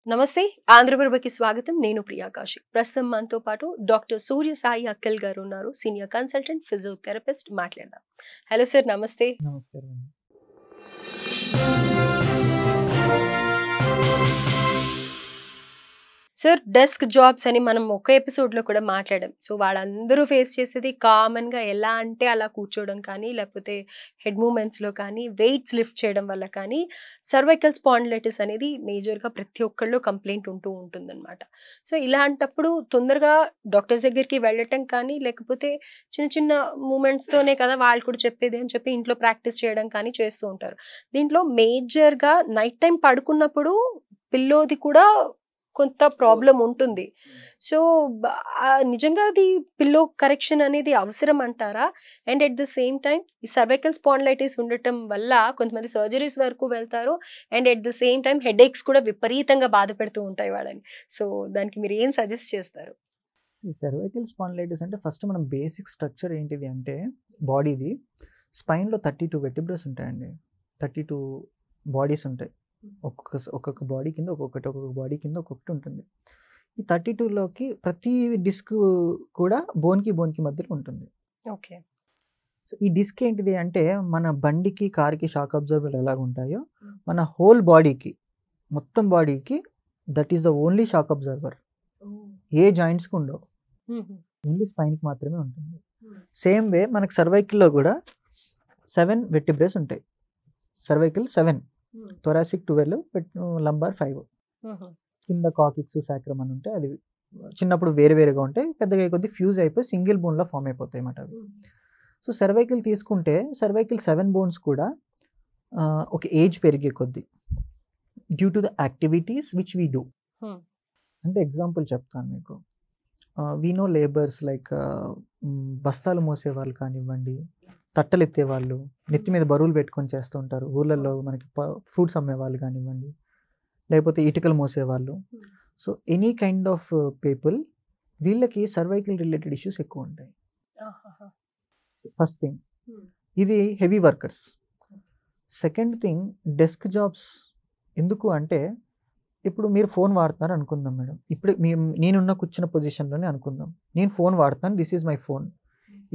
నమస్తే ఆంధ్రప్రభకి స్వాగతం. నేను ప్రియా కాశిక్. ప్రస్తుతం మనతో పాటు డాక్టర్ సూర్య సాయి అక్కల్ గారు ఉన్నారు. Senior consultant physiotherapist. మాట్లాడదాం. హలో సార్, నమస్తే. నమస్కారం అండి. సార్, డెస్క్ జాబ్స్ అని మనం ఒక ఎపిసోడ్లో కూడా మాట్లాడాం. సో వాళ్ళందరూ ఫేస్ చేసేది కామన్గా ఎలా అంటే అలా కూర్చోవడం కానీ, లేకపోతే హెడ్ మూమెంట్స్లో కానీ, వెయిట్స్ లిఫ్ట్ చేయడం వల్ల కానీ సర్వైకల్ స్పాండిలైటిస్ అనేది మేజర్గా ప్రతి ఒక్కళ్ళు కంప్లైంట్ ఉంటూ ఉంటుందన్నమాట. సో ఇలాంటప్పుడు తొందరగా డాక్టర్స్ దగ్గరికి వెళ్ళటం కానీ, లేకపోతే చిన్న చిన్న మూమెంట్స్తోనే కదా వాళ్ళు కూడా చెప్పేది అని చెప్పి ఇంట్లో ప్రాక్టీస్ చేయడం కానీ చేస్తూ ఉంటారు. దీంట్లో మేజర్గా నైట్ టైం పడుకున్నప్పుడు పిల్లోది కూడా కొంత ప్రాబ్లం ఉంటుంది. సో నిజంగా అది పిల్లో కరెక్షన్ అనేది అవసరం అంటారా? And at the same time ఈ సర్వైకల్ స్పాండిలైటిస్ ఉండటం వల్ల కొంతమంది సర్జరీస్ వరకు వెళ్తారు. And at the same time headaches కూడా విపరీతంగా బాధ పెడుతూ ఉంటాయి వాళ్ళని. సో దానికి మీరు ఏం సజెస్ట్ చేస్తారు? ఈ సర్వైకల్ స్పాండిలైటిస్ అంటే ఫస్ట్ మనం బేసిక్ స్ట్రక్చర్ ఏంటిది అంటే బాడీది స్పైన్లో 32 వెర్టిబ్రస్ ఉంటాయండి. 32 బాడీస్ ఉంటాయి. ఒక్కొక్క బాడీ కింద ఒక్కొక్క బాడీ కింద ఒక్కొక్కటి ఉంటుంది. ఈ 32లోకి ప్రతి డిస్క్ కూడా బోన్కి మధ్యలో ఉంటుంది. ఓకే. సో ఈ డిస్క్ ఏంటిది అంటే మన బండికి కార్కి షాక్ అబ్జర్వర్లు ఎలాగ ఉంటాయో మన హోల్ బాడీకి మొత్తం బాడీకి that is the only shock observer. ఏ జాయింట్స్కి ఉండవు, ఓన్లీ స్పైన్కి మాత్రమే ఉంటుంది. సేమ్ వే మనకు సర్వైకల్లో కూడా 7 వెర్టిబ్రస్ ఉంటాయి. Cervical 7, thoracic 12, lumbar 5. కింద కాకిక్స్ సాక్రమ్ అని ఉంటాయి. అది చిన్నప్పుడు వేరుగా ఉంటాయి, పెద్దగా కొద్ది ఫ్యూజ్ అయిపోయి సింగిల్ బోన్లో ఫామ్ అయిపోతాయి అన్నమాట అవి. సో సర్వైకల్ తీసుకుంటే సర్వైకల్ 7 బోన్స్ కూడా ఒక ఏజ్ పెరిగే కొద్ది due to the activities which we do. అంటే ఎగ్జాంపుల్ చెప్తాను మీకు. వీ నో లేబర్స్ లైక్ బస్తాలు మోసే వాళ్ళు కానివ్వండి, తట్టలు ఎత్తేవాళ్ళు, నెత్తి మీద బరువులు పెట్టుకొని చేస్తూ ఉంటారు. ఊళ్ళల్లో మనకి ఫ్రూట్స్ అమ్మేవాళ్ళు కానివ్వండి, లేకపోతే ఇటుకలు మోసేవాళ్ళు. So any kind of people వీళ్ళకి సర్వైకల్ రిలేటెడ్ ఇష్యూస్ ఎక్కువ ఉంటాయి. ఫస్ట్ థింగ్ ఇది heavy workers. Second thing desk jobs. ఎందుకు అంటే ఇప్పుడు మీరు ఫోన్ వాడుతున్నారు అనుకుందాం మేడం. ఇప్పుడు నేనున్న కూర్చున్న పొజిషన్లోనే అనుకుందాం. నేను ఫోన్ వాడుతున్నాను, దిస్ ఈజ్ మై ఫోన్.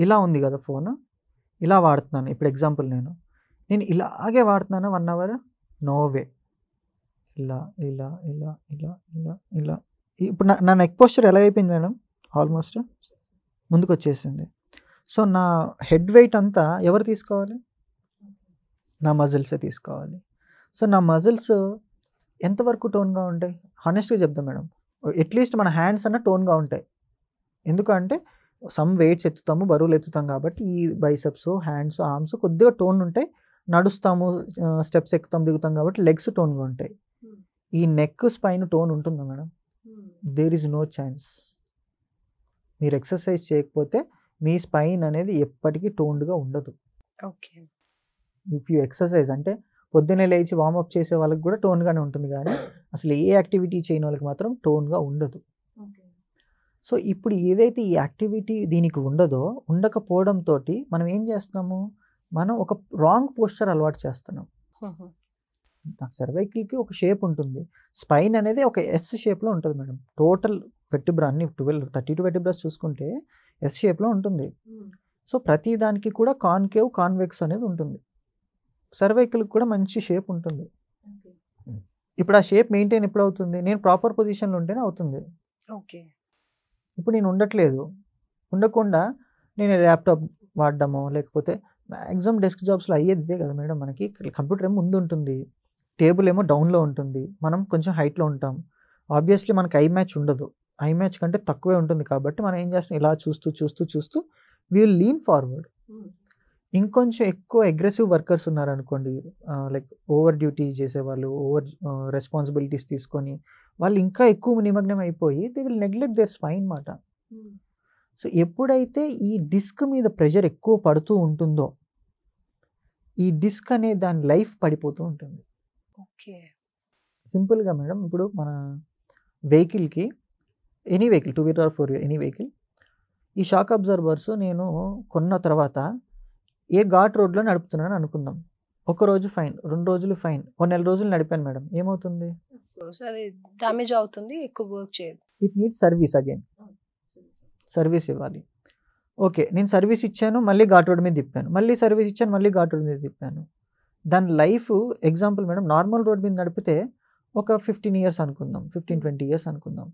ఇలా ఉంది కదా ఫోన్, ఇలా వాడుతున్నాను. ఇప్పుడు ఎగ్జాంపుల్ నేను ఇలాగే వాడుతున్నాను 1 అవర్, నో వే. ఇలా ఇలా ఇలా ఇలా ఇలా ఇలా ఇప్పుడు నా నెక్ పోస్చర్ ఎలా అయిపోయింది మేడం? ఆల్మోస్ట్ ముందుకు వచ్చేసింది. సో నా హెడ్ వెయిట్ అంతా ఎవరు తీసుకోవాలి? నా మజిల్సే తీసుకోవాలి. సో నా మజిల్స్ ఎంతవరకు టోన్గా ఉంటాయి? హానెస్ట్గా చెప్తాం మేడం, అట్లీస్ట్ మన హ్యాండ్స్ అన్న టోన్గా ఉంటాయి. ఎందుకంటే సమ్ వెయిట్స్ ఎత్తుతాము, బరువులు ఎత్తుతాం కాబట్టి ఈ బైసెప్స్, హ్యాండ్స్, ఆర్మ్స్ కొద్దిగా టోన్ ఉంటాయి. నడుస్తాము, స్టెప్స్ ఎక్కుతాం దిగుతాం కాబట్టి లెగ్స్ టోన్గా ఉంటాయి. ఈ నెక్ స్పైన్ టోన్ ఉంటుందా madam? There is no chance. మీరు ఎక్సర్సైజ్ చేయకపోతే మీ స్పైన్ అనేది ఎప్పటికీ టోన్డ్గా ఉండదు. ఓకే. ఇఫ్ యూ ఎక్సర్సైజ్ అంటే పొద్దున్నే లేచి వార్మప్ చేసే వాళ్ళకి కూడా టోన్గానే ఉంటుంది, కానీ అసలు ఏ యాక్టివిటీ చేయని వాళ్ళకి మాత్రం టోన్గా ఉండదు. సో ఇప్పుడు ఏదైతే ఈ యాక్టివిటీ దీనికి ఉండకపోవడంతో మనం ఏం చేస్తున్నాము, మనం ఒక రాంగ్ పోస్చర్ అలవాటు చేస్తున్నాం. సర్వైకల్కి ఒక షేప్ ఉంటుంది, స్పైన్ అనేది ఒక ఎస్ షేప్లో ఉంటుంది మేడం. టోటల్ వెర్టిబ్రా అన్ని 32 వెర్టిబ్రాస్ చూసుకుంటే ఎస్ షేప్లో ఉంటుంది. సో ప్రతి దానికి కూడా కాన్కేవ్, కాన్వెక్స్ అనేది ఉంటుంది. సర్వైకల్కి కూడా మంచి షేప్ ఉంటుంది. ఇప్పుడు ఆ షేప్ మెయింటైన్ ఎప్పుడు అవుతుంది? నేను ప్రాపర్ పొజిషన్లో ఉంటేనే అవుతుంది. ఓకే. ఇప్పుడు నేను ఉండకుండా నేను ల్యాప్టాప్ వాడడమో, లేకపోతే మ్యాక్సిమం డెస్క్ జాబ్స్లో అయ్యేది ఇదే కదా మేడం. మనకి కంప్యూటర్ ఏమో ముందు ఉంటుంది, టేబుల్ ఏమో డౌన్లో ఉంటుంది, మనం కొంచెం హైట్లో ఉంటాం. ఆబ్వియస్లీ మనకి ఐ మ్యాచ్ ఉండదు, ఐ మ్యాచ్ కంటే తక్కువే ఉంటుంది. కాబట్టి మనం ఏం చేస్తాం, ఇలా చూస్తూ విల్ లీన్ ఫార్వర్డ్. ఇంకొంచెం ఎక్కువ అగ్రెసివ్ వర్కర్స్ ఉన్నారనుకోండి, లైక్ ఓవర్ డ్యూటీ చేసేవాళ్ళు, ఓవర్ రెస్పాన్సిబిలిటీస్ తీసుకొని వాళ్ళు ఇంకా ఎక్కువ నిమగ్నం అయిపోయి they will neglect their spine మాట. సో ఎప్పుడైతే ఈ డిస్క్ మీద ప్రెషర్ ఎక్కువ పడుతూ ఉంటుందో ఈ డిస్క్ అనే దాని లైఫ్ పడిపోతూ ఉంటుంది. ఓకే. సింపుల్గా మేడం, ఇప్పుడు మన వెహికల్కి, any vehicle, 2 wheeler 4 wheeler any vehicle, ఈ షాక్ అబ్జర్వర్స్ నేను కొన్న తర్వాత ఏ ఘాట్ రోడ్లో నడుపుతున్నాను అనుకుందాం. ఒక రోజు ఫైన్, 2 రోజులు ఫైన్, 1 నెల రోజులు నడిపాను మేడం. ఏమవుతుంది? సో అది డ్యామేజ్ అవుతుంది, ఎక్కువ వర్క్ చేయదు. It needs service again. Service ఇవ్వాలి. ఓకే, నేను సర్వీస్ ఇచ్చాను, మళ్ళీ ఘాట్ రోడ్ మీద తిప్పాను, మళ్ళీ సర్వీస్ ఇచ్చాను, మళ్ళీ ఘాట్ రోడ్ మీద తిప్పాను. దాని life example madam, normal road మీద నడిపితే ఒక 15 years అనుకుందాం, 15-20 years అనుకుందాం.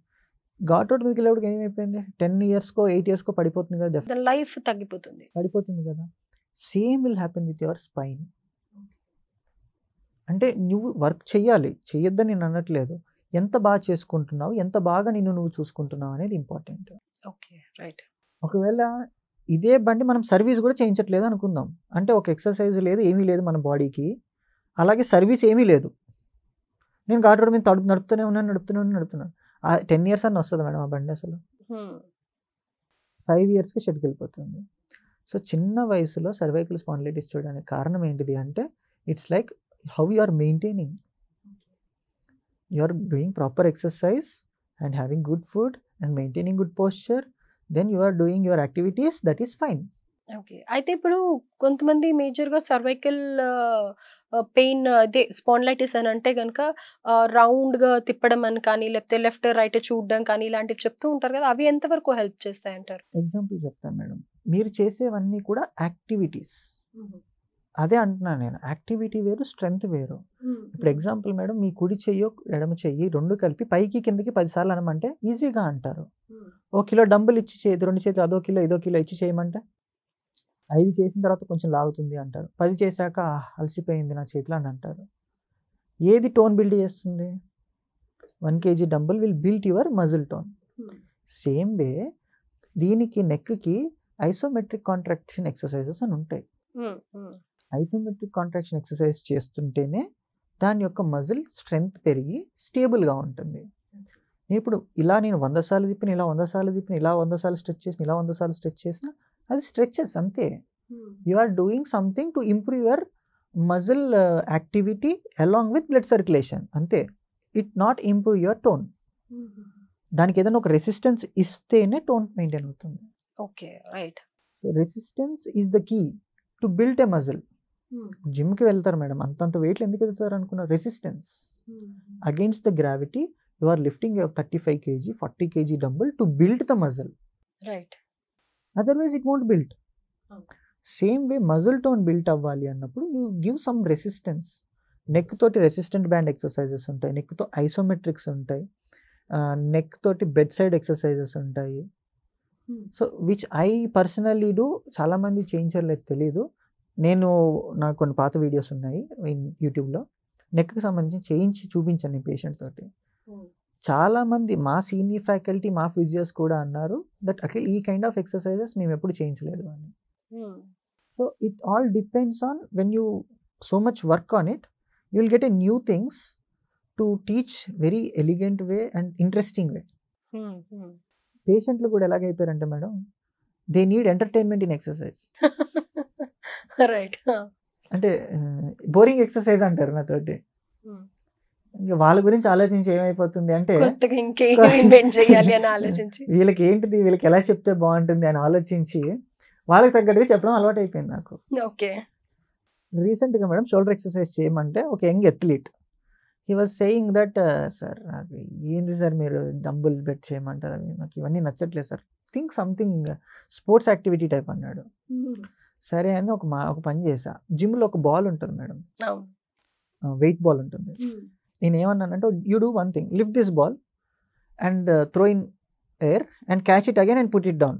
ఘాట్ రోడ్ మీదకి వెళ్ళేప్పుడు ఏమైపోయింది, 10 yearsకో 8 yearsకో పడిపోతుంది కదా, దాని లైఫ్ తగ్గిపోతుంది. పడిపోతుంది కదా. Same will happen with your spine. అంటే నువ్వు వర్క్ చెయ్యాలి, చెయ్యొద్దని నేను అనట్లేదు, ఎంత బాగా చేసుకుంటున్నావు, ఎంత బాగా నిన్ను నువ్వు చూసుకుంటున్నావు అనేది ఇంపార్టెంట్. Okay, right. ఒకవేళ ఇదే బండి మనం సర్వీస్ కూడా చేయించట్లేదు అనుకుందాం, అంటే ఒక ఎక్సర్సైజ్ లేదు, ఏమీ లేదు మన బాడీకి, అలాగే సర్వీస్ ఏమీ లేదు, నేను ఘాట్ రోడ్ మీద నడుపుతూనే ఉన్నాను. 10 years అని వస్తుంది మేడం ఆ బండి, అసలు 5 yearsకి షెడ్కి వెళ్ళిపోతుంది. సో చిన్న వయసులో సర్వైకల్ స్పాండిలైటిస్ చూడడానికి కారణం ఏంటిది అంటే, it's like how you are maintaining. You are doing proper exercise and having good food and maintaining good posture, then you are doing your activities, that is fine. Okay. అయితే ఇప్పుడు కొంతమంది మేజర్‌గా cervical pain అదే spondylitis అని అంటే గనుక రౌండ్‌గా తిప్పడం అని కానీ, లేకపోతే లెఫ్ట్, రైట్ చూడడం కానీ ఇలాంటివి చెప్తూ ఉంటారు కదా! అవి ఎంతవరకు హెల్ప్ చేస్తాయంటారు? ఎగ్జాంపుల్ చెప్తాను మేడం, మీరు చేసేవన్నీ కూడా యాక్టివిటీస్. అదే అంటున్నాను నేను, యాక్టివిటీ వేరు, స్ట్రెంగ్త్ వేరు. ఇప్పుడు ఎగ్జాంపుల్ మేడం, మీ కుడి చెయ్యో ఎడమ చెయ్యి రెండు కలిపి పైకి కిందకి 10 సార్లు అనమంటే ఈజీగా అంటారు. 1 kilo డంబుల్ ఇచ్చి చేయదు, 2 చేతులు అదో కిలో ఇదో కిలో ఇచ్చి చేయమంటే 5 చేసిన తర్వాత కొంచెం లాగుతుంది అంటారు, 10 చేశాక అలసిపోయింది నా చేతిలో అని అంటారు. ఏది టోన్ బిల్డ్ చేస్తుంది? 1 kg dumbbell will build your muscle tone. Same way దీనికి నెక్కి ఐసోమెట్రిక్ కాంట్రాక్షన్ ఎక్సర్సైజెస్ అని ఉంటాయి. ఐసోమెట్రిక్ కాంట్రాక్షన్ ఎక్సర్సైజ్ చేస్తుంటేనే దాని యొక్క మజిల్ స్ట్రెంగ్త్ పెరిగి స్టేబుల్గా ఉంటుంది. ఇప్పుడు ఇలా నేను 100 సార్లు తిప్పిన, ఇలా 100 సార్లు తిప్పిన, ఇలా 100 సార్లు స్ట్రెచ్ చేసిన, ఇలా 100 సార్లు స్ట్రెచ్ చేసిన, అది స్ట్రెచెస్ అంతే. You are doing something to improve your muscle activity along with blood circulation అంతే. It not improve your tone. దానికి ఏదైనా ఒక రెసిస్టెన్స్ ఇస్తేనే టోన్ మెయింటైన్ అవుతుంది. Okay, right. Resistance is the key to build a muscle. జిమ్కి వెళ్తారు madam, అంతంత వెయిట్లు ఎందుకు వెళ్తారు అనుకున్నారు? Resistance against the gravity. You are lifting 35 kg 40 kg dumbbell to build the muscle. Right. Otherwise it won't build. Same way muscle tone built అవ్వాలి అన్నప్పుడు you give some resistance. Neck తోటి రెసిస్టెంట్ బ్యాండ్ ఎక్సర్సైజెస్ ఉంటాయి, నెక్తో isometrics ఉంటాయి, neck తోటి bed side exercises ఉంటాయి. So which I personally do. చాలామంది చేయించలేదు, తెలీదు. నాకు కొన్ని పాత వీడియోస్ ఉన్నాయి యూట్యూబ్లో, నెక్కి సంబంధించి చేయించి చూపించాను నేను పేషెంట్ తోటి. చాలామంది మా సీనియర్ ఫ్యాకల్టీ, మా ఫిజియోస్ కూడా అన్నారు దట్ అఖిల్ ఈ కైండ్ ఆఫ్ ఎక్సర్సైజెస్ మేము ఎప్పుడు చేయించలేదు అని. So it all depends on when you so much work on it, you will get a new things to teach very elegant way and interesting way. పేషెంట్లు కూడా ఎలాగైపోయారంటే madam, they need entertainment in exercise. Right. అంటే boring exercise అంటారు నాతోటి. ఇంకా వాళ్ళ గురించి ఆలోచించి ఏమైపోతుంది అంటే, వీళ్ళకి ఏంటిది, వీళ్ళకి ఎలా చెప్తే బాగుంటుంది అని ఆలోచించి వాళ్ళకి తగ్గట్టుగా చెప్పడం అలవాటు అయిపోయింది నాకు. ఓకే. రీసెంట్గా మేడం షోల్డర్ ఎక్సర్సైజ్ చేయమంటే ఒక young athlete he was saying that, sir నాకు ఏంది సార్ మీరు డంబుల్ బెట్ చేయమంటారు, అవి నాకు ఇవన్నీ నచ్చట్లేదు sir, think something sports activity type అన్నాడు. సరే అని ఒక పని చేసా. జిమ్లో ఒక బాల్ ఉంటుంది మేడం, వెయిట్ బాల్ ఉంటుంది. నేను ఏమన్నానంటే, you do one thing, lift this ball and throw in air and catch it again and put it down.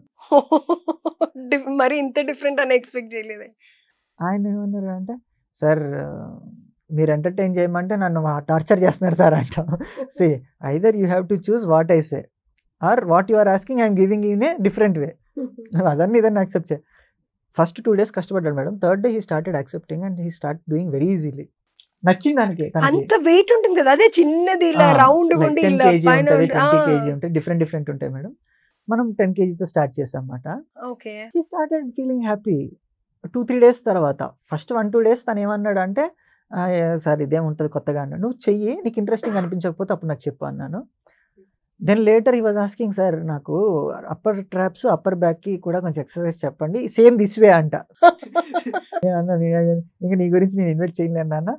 మరి ఇంత డిఫరెంట్ అని ఎక్స్పెక్ట్ చేయలేదు. ఆయన ఏమన్నారు అంటే, సార్ మీరు ఎంటర్టైన్ చేయమంటే నన్ను టార్చర్ చేస్తున్నారు సార్ అంట. Say either you have to choose what I say or what you are asking I'm giving in a different way. అదన్నీ ఇదన్నీ యాక్సెప్ట్ చే. ఫస్ట్ 2 days కష్టపడ్డాడు madam. 3rd day he started accepting and he start doing very easily. నచ్చింది దానికి. అంత wait ఉంటుంది కదా, అదే చిన్నది ఇలా రౌండ్ 10 kg ఉంటుంది, 20 kg ఉంటాయి, డిఫరెంట్ ఉంటాయి మేడం. మనం 10 kgతో స్టార్ట్ చేసాం అన్నమాట. Okay. He started feeling happy. 2-3 days తర్వాత ఫస్ట్ 1-2 days తను ఏమన్నాడు అంటే, సార్ ఇదేం ఉంటుంది కొత్తగా అన్నాడు. నువ్వు చెయ్యి, నీకు ఇంట్రెస్టింగ్ అనిపించకపోతే అప్పుడు నాకు చెప్పు అన్నాను. Then later he was asking, sir నాకు అప్పర్ ట్రాప్స్ అప్పర్ బ్యాక్కి కూడా కొంచెం ఎక్సర్సైజ్ చెప్పండి, సేమ్ దిస్ వే అంట. నేను అన్నా, ఇంకా నీ గురించి నేను ఇన్వైట్ చేయలేను అన్న,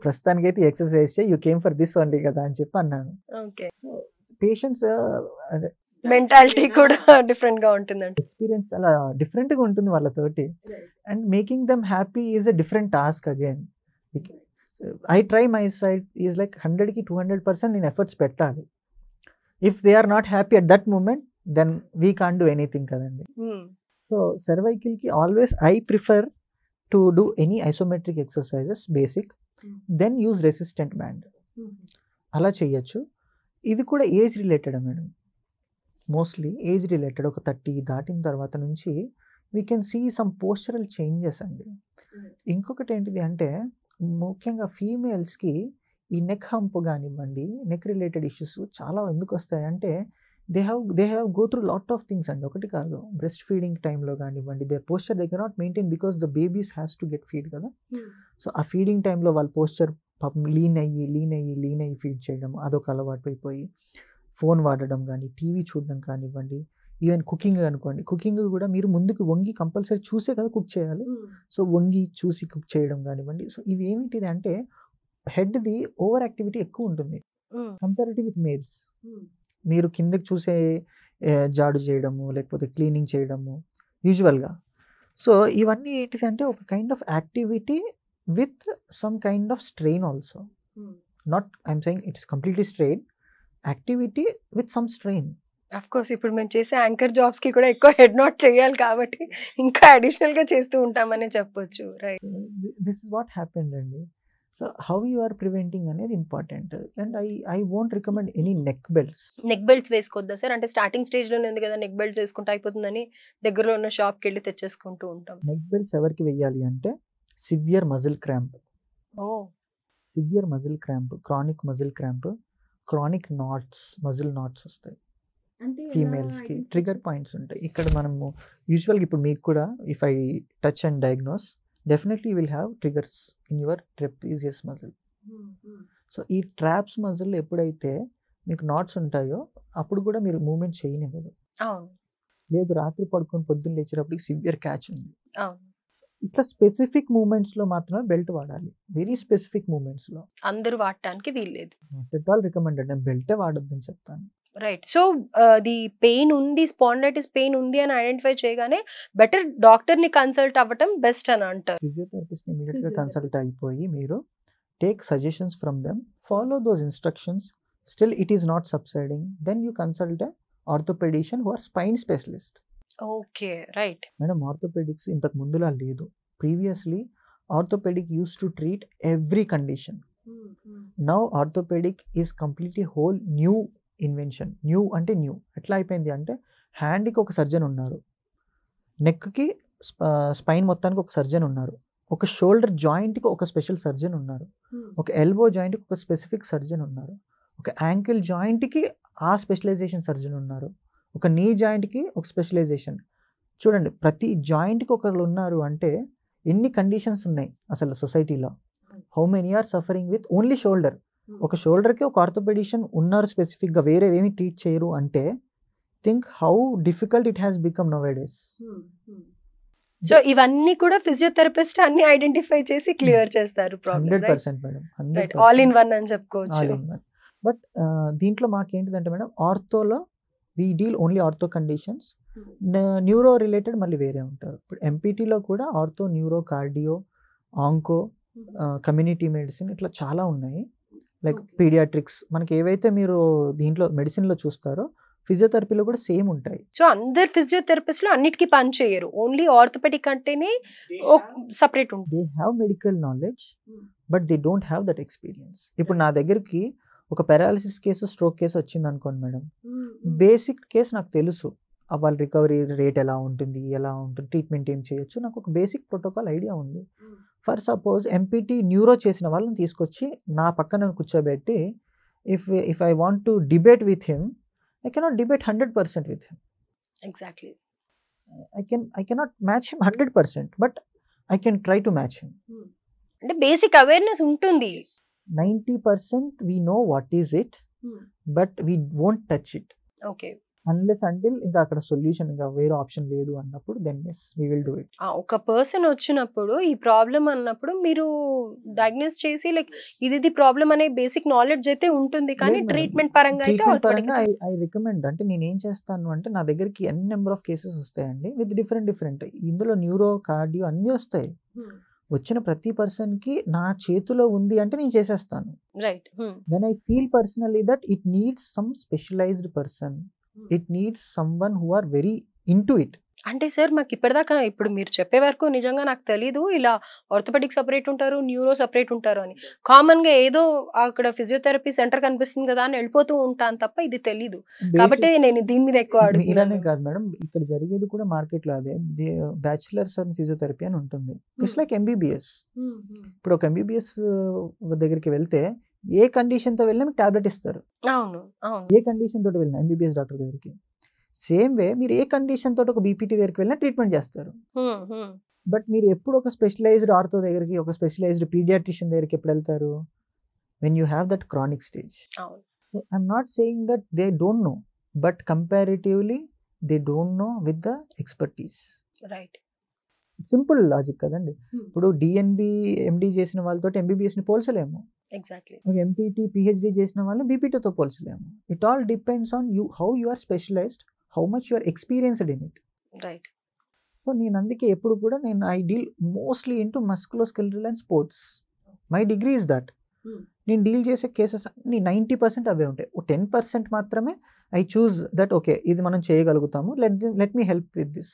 ప్రస్తుతానికి అయితే ఎక్సర్సైజ్ చేయి, you came for this only కదా అని చెప్పి అన్నాను. ఓకే. పేషెంట్స్ మెంటాలిటీ కూడా డిఫరెంట్ గా ఉంటుందండి. ఎక్స్పీరియన్స్ అలా డిఫరెంట్ గా ఉంటుంది వాళ్ళతోటి. And making them happy is a different task again. I try my side is like 100కి 200% నేను ఎఫర్ట్స్ పెట్టాలి. If they are not happy at that moment then we can't do anything కదండి. So సర్వైకల్కి always I prefer to do any isometric exercises basic, then use resistant band. అలా చేయొచ్చు. ఇది కూడా age related madam, mostly age related. ఒక 30 దాటిన తర్వాత నుంచి we can see some postural changes అండి. ఇంకొకటి ఏంటిది అంటే ముఖ్యంగా ఫీమేల్స్కి ఈ నెక్ హంప్ కానివ్వండి, నెక్ రిలేటెడ్ ఇష్యూస్ చాలా ఎందుకు వస్తాయి అంటే they have go through lot of things అండి. ఒకటి కాదు, బ్రెస్ట్ ఫీడింగ్ టైంలో కానివ్వండి, they posture they cannot maintain because the babies has to get feed కదా. సో ఆ ఫీడింగ్ టైంలో వాళ్ళ పోస్చర్ పాపం లీన్ అయ్యి ఫీడ్ చేయడం అదొక అలవాటు అయిపోయి, ఫోన్ వాడడం కానీ, టీవీ చూడడం కానివ్వండి, ఈవెన్ కుకింగ్ అనుకోండి, కుకింగ్ కూడా మీరు ముందుకు వంగి కంపల్సరీ చూసే కదా కుక్ చేయాలి. సో వంగి చూసి కుక్ చేయడం కానివ్వండి. సో ఇవి ఏమిటిది అంటే హెడ్ది ఓవర్ యాక్టివిటీ ఎక్కువ ఉంటుంది కంపారిటివ్ విత్ మేల్స్. మీరు కిందకి చూసే జాడు చేయడము, లేకపోతే క్లీనింగ్ చేయడము యూజువల్గా. సో ఇవన్నీ ఏంటిది అంటే ఒక kind of activity with some kind of strain also. Not I'm saying it's completely strain, activity with some strain. Of course ఇప్పుడు మేము చేసే యాంకర్ జాబ్స్ కి కూడా ఎక్కువ హెడ్ నాట్ చేయాలి కాబట్టి ఇంకా అడిషనల్ గా చేస్తూ ఉంటామని చెప్పొచ్చు. Right, this is what happened అండి. So how you are preventing అనేది important. And I won't recommend any neck belts. Neck belts వేసుకోవద్దా సార్? అంటే స్టార్టింగ్ స్టేజ్ లోనే ఉంది కదా, నెక్ బెల్ట్స్ వేసుకుంటే అయిపోతుందని దగ్గరలో ఉన్న షాప్ కి వెళ్ళి తెచ్చేసుకుంటూ ఉంటాం. నెక్ బెల్ట్స్ ఎవరికి వెయ్యాలి అంటే severe muscle cramp, severe muscle cramp, chronic muscle cramp, chronic knots, muscle knots వస్తాయి ఫీమేల్స్కి. ట్రిగర్ పాయింట్స్ ఉంటాయి ఇక్కడ. మనము యూజువల్గా ఇప్పుడు మీకు కూడా if I touch and diagnose definitely you will have triggers in your trapezius muscle. So ఈ ట్రాప్స్ మజిల్ ఎప్పుడైతే మీకు నాట్స్ ఉంటాయో అప్పుడు కూడా మీరు మూవ్మెంట్ చేయనివ్వదు. లేదు రాత్రి పడుకొని పొద్దున్న లేచేటప్పటికి సివియర్ క్యాచ్ ఉంది. ఇట్లా స్పెసిఫిక్ మూమెంట్స్లో మాత్రమే బెల్ట్ వాడాలి. వెరీ స్పెసిఫిక్ మూమెంట్స్లో అందరూ వాడటానికి వీల్లేదు. Not at all recommended. నేను బెల్టే వాడొద్దని చెప్తాను. రైట్. సో ది పెయిన్ ఉంది, స్పాండిలైటిస్ పెయిన్ ఉంది అని ఐడెంటిఫై చేయగానే బెటర్ డాక్టర్ ని కన్సల్ట్ అవ్వటం బెస్ట్ అని అంటారు. ఫిజియోథెరపిస్ట్ ని ఇమిడియట్ గా కన్సల్ట్ అయిపోయి మీరు take suggestions from them, follow those instructions, still it is not subsiding, then you consult a orthopaedician who are spine specialist. Okay, right. Madam orthopaedics ఇంతకు ముందులా లేదు. Previously orthopaedic use to treat every condition. Now orthopaedic is completely whole new invention. New అంటే new ఎట్లా అయిపోయింది అంటే హ్యాండ్కి ఒక surgeon ఉన్నారు, నెక్కి స్పైన్ మొత్తానికి ఒక సర్జన్ ఉన్నారు, ఒక షోల్డర్ జాయింట్కి ఒక స్పెషల్ సర్జన్ ఉన్నారు, ఒక ఎల్బో జాయింట్కి ఒక స్పెసిఫిక్ సర్జన్ ఉన్నారు, ఒక యాంకిల్ జాయింట్కి ఆ స్పెషలైజేషన్ సర్జన్ ఉన్నారు, ఒక నీ జాయింట్కి ఒక స్పెషలైజేషన్. చూడండి ప్రతి జాయింట్కి ఒకరు ఉన్నారు అంటే ఎన్ని కండిషన్స్ ఉన్నాయి అసలు సొసైటీలో. How many are suffering with only shoulder. ఒక షోల్డర్కి ఒక ఆర్థోపెడిషియన్ ఉన్నారు స్పెసిఫిక్గా, వేరే ఏమి ట్రీట్ చేయరు అంటే think how difficult it has become now days. So ఇవన్నీ కూడా ఫిజియోథెరపిస్ట్ అన్ని ఐడెంటిఫై చేసి క్లియర్ చేస్తారు. 100% మేడం, 100% ఆల్ ఇన్ వన్ అని చెప్పుకోవచ్చు. బట్ దీంట్లో మాకేంటిదంటే మేడం ఆర్థోలో we deal only ortho conditions. Neuro related మళ్ళీ వేరే ఉంటారు. ఇప్పుడు ఎంపీటీలో కూడా ortho, neuro, cardio, onco, community medicine ఇట్లా చాలా ఉన్నాయి. లైక్ పీడియాట్రిక్స్, మనకి ఏవైతే మీరు దీంట్లో మెడిసిన్లో చూస్తారో ఫిజియోథెరపీలో కూడా సేమ్ ఉంటాయి. సో అందరు ఫిజియోథెరపిస్ట్లు అన్నిటికీ పని చేయరు, ఓన్లీ ఆర్థోపెడిక్ అంటేనే సపరేట్ ఉంటుంది. They have medical knowledge but they don't have that experience. ఇప్పుడు నా దగ్గరికి ఒక పారాలిసిస్ కేసు, స్ట్రోక్ కేసు వచ్చింది అనుకోండి మేడం, బేసిక్ కేసు నాకు తెలుసు, వాళ్ళ రికవరీ రేట్ ఎలా ఉంటుంది, ట్రీట్మెంట్ ఏం చేయొచ్చు, నాకు ఒక బేసిక్ ప్రోటోకాల్ ఐడియా ఉంది. ఫర్ సపోజ్ ఎంపీటీ న్యూరో చేసిన వాళ్ళని తీసుకొచ్చి నా పక్కన కూర్చోబెట్టి if I want to debate with him, I cannot debate 100% with him. Exactly. I cannot match him 100%, but I can try to match him. అంటే basic awareness ఉంటుంది. 90% we know what is it, but we won't touch it. Okay. Unless until ఇంకా అక్కడ solution ఇంకా వేరే option లేదు అన్నప్పుడు then yes we will do it. ఒక person వచ్చినప్పుడు ఈ ప్రాబ్లం అన్నప్పుడు మీరు డయాగ్నోస్ చేసి లైక్ ఇది ప్రాబ్లం అనే బేసిక్ నాలెడ్జ్ అయితే ఉంటుంది కానీ లేదు మేడం. ట్రీట్మెంట్ పరంగా అయితే ట్రీట్మెంట్ automatic పరంగా గా ఐ రికమెండ్ అంటే నేను ఏం చేస్తాను అంటే నా దగ్గరికి ఎన్ నెంబర్ ఆఫ్ కేసెస్ వస్తాయండి విత్ డిఫరెంట్ ఇందులో న్యూరో కార్డియో అన్నీ వస్తాయి. వచ్చిన ప్రతి పర్సన్కి నా చేతిలో ఉంది అంటే నేను చేసేస్తాను. Right. When I feel personally that it needs some specialised person, it needs someone who are very into it. అంటే సార్ మాకు ఇప్పటిదాకా ఇప్పుడు మీరు చెప్పే వరకు నిజంగా నాకు తెలీదు ఇలా ఆర్థోపెడిక్ సపరేట్ ఉంటారు, న్యూరో సపరేట్ ఉంటారు అని. కామన్ గా ఏదో అక్కడ ఫిజియోథెరపీ సెంటర్ కనిపిస్తుంది కదా అని వెళ్ళిపోతూ ఉంటాను తప్ప ఇది తెలీదు. కాబట్టి నేను దీని మీద ఎక్కువ ఇలానే అడుగుతున్నాను. కాదు మేడం, ఇక్కడ జరిగేది కూడా మార్కెట్లో అదే. బ్యాచులర్స్ అండ్ ఫిజియోథెరపీ అని ఉంటుంది. It's like MBBS. ఇప్పుడు ఒక ఎంబీబీఎస్ దగ్గరికి వెళ్తే ఏ కండిషన్తో వెళ్ళినా మీకు టాబ్లెట్ ఇస్తారు. అవును అవును. ఏ కండిషన్ తోటి వెళ్ళినా ఎంబీబీఎస్ డాక్టర్ దగ్గరికి. సేమ్ వే మీరు ఏ కండిషన్ తోటి ఒక బీపీటీ దగ్గరికి వెళ్ళినా ట్రీట్మెంట్ చేస్తారు. బట్ మీరు ఎప్పుడు ఒక స్పెషలైజ్డ్ ఆర్థో దగ్గరికి, ఒక స్పెషలైజ్డ్ పీడియాట్రిషియన్ దగ్గరికి ఎప్పుడు వెళ్తారు? When you have that chronic stage. అవును. I'm not saying that they don't know, but comparatively they don't know with the expertise. Right. Simple logic కదండి. ఇప్పుడు డిఎన్బి ఎండి చేసిన వాళ్ళతో ఎంబీబీఎస్ని పోల్చలేము. ఎగ్జాక్ట్లీ. ఒక ఎంపీటీ పిహెచ్డి చేసిన వాళ్ళని బీపీటీతో పోల్చలేము. It all depends on you, how you are specialised, how much you are experienced in it. Right. So నేను అందుకే ఎప్పుడు కూడా I deal mostly into musculoskeletal and sports. My degree is that. నేను deal చేసే కేసెస్ అన్ని 90% అవే ఉంటాయి. 10% మాత్రమే I choose that okay ఇది మనం చేయగలుగుతాము, let me help with this.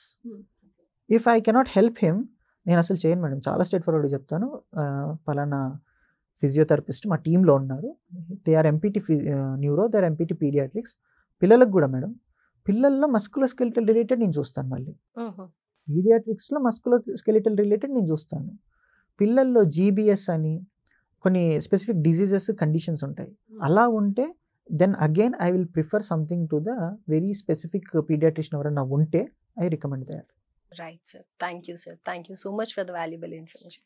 If I cannot help him నేను అసలు చేయను మేడం. చాలా స్ట్రైట్ ఫార్వర్డ్గా చెప్తాను. పలానా ఫిజియోథెరపిస్ట్ మా టీంలో ఉన్నారు, they are MPT neuro, they are MPT paediatrics. పిల్లలకు కూడా మేడం, పిల్లల్లో మస్కులోస్కెలిటల్ రిలేటెడ్ నేను చూస్తాను, మళ్ళీ పీడియాట్రిక్స్లో మస్కులోస్కెలిటల్ రిలేటెడ్ నేను చూస్తాను. పిల్లల్లో జీబీఎస్ అని కొన్ని స్పెసిఫిక్ డిజీజెస్ కండిషన్స్ ఉంటాయి. అలా ఉంటే then again I will prefer something to the very specific paediatrician ఎవరైనా ఉంటే I recommend that. Right sir. Thank you sir. Thank you so much for the valuable information.